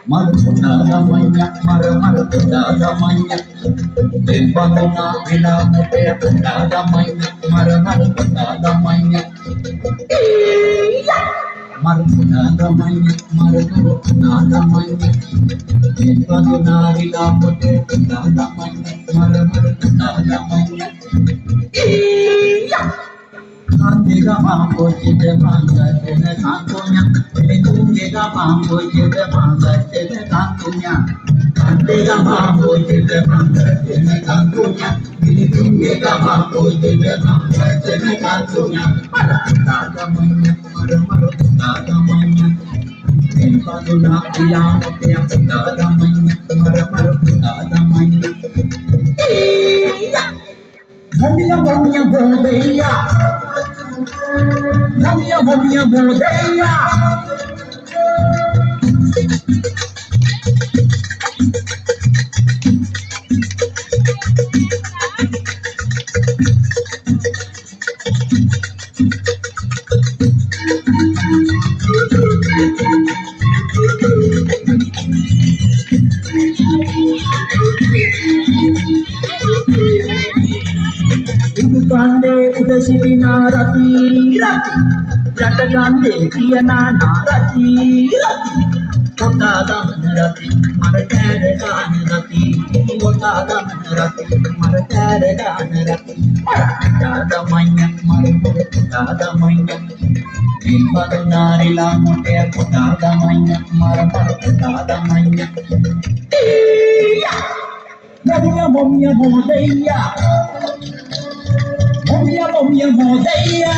Marunadamanya, Maramarunadamanya, Bimbanguna, Vilamute, Punadamanya, Maramarunadamanya, Marunadamanya, Marunadamanya, Bimbanguna, Vilamute, Punadamanya, Maramarunadamanya, Kandega mambo jide manga jide kantunya, Kandega mambo jide manga jide kantunya, Kandega mambo jide manga jide kantunya, Kandega mambo jide manga jide kantunya, Maradamanya, Maradamanya, Kanduna ilamo kya Maradamanya, Maradamanya, Momia momia bodeya, momia momia bodeya. Kande udah sirina rati rati, jata kande kia nana rati rati, kota daman rati, marakere dan rati, kota daman rati, marakere dan rati, ada banyak marmut, ada banyak, imbadu nari lamun dia kota ada banyak marmut, ada banyak, iya, momia momia modeya. Momia momia modeya.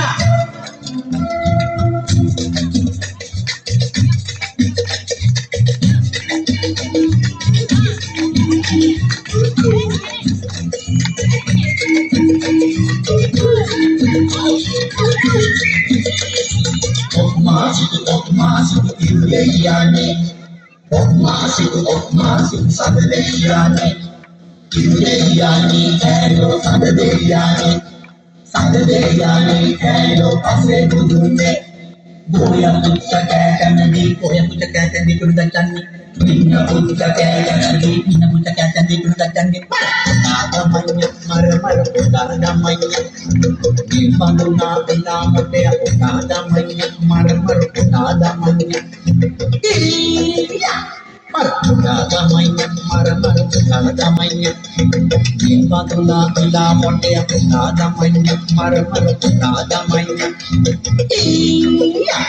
Okmasiku ileyane. Okmasiku sadaleyane. Ileyane hello sadaleyane. Sadaleyane hello ase budune. Goya pucha kaitandi, goya pucha kaitandi kurudachandi. Minna pucha kaitandi, minna pucha kaitandi kurudachandi. Adamanya, maramara adamanya. Impanduna ilamote adamanya, maramara adamanya. Iya, adamanya, maramara adamanya. Impanduna ilamote adamanya, maramara adamanya. Iya.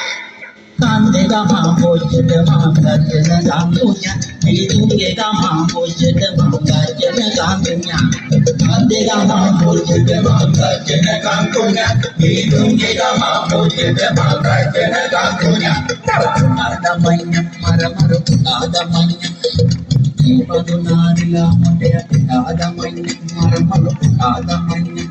Kandega mambo jede manga jede gandunya, Ilungega mambo jede manga jede gandunya. Kandega mambo jede manga jede gandunya, Ilungega mambo jede manga jede gandunya. Adamanya, maramaro adamanya, Ipaduna nila mondea adamanya, maramaro adamanya.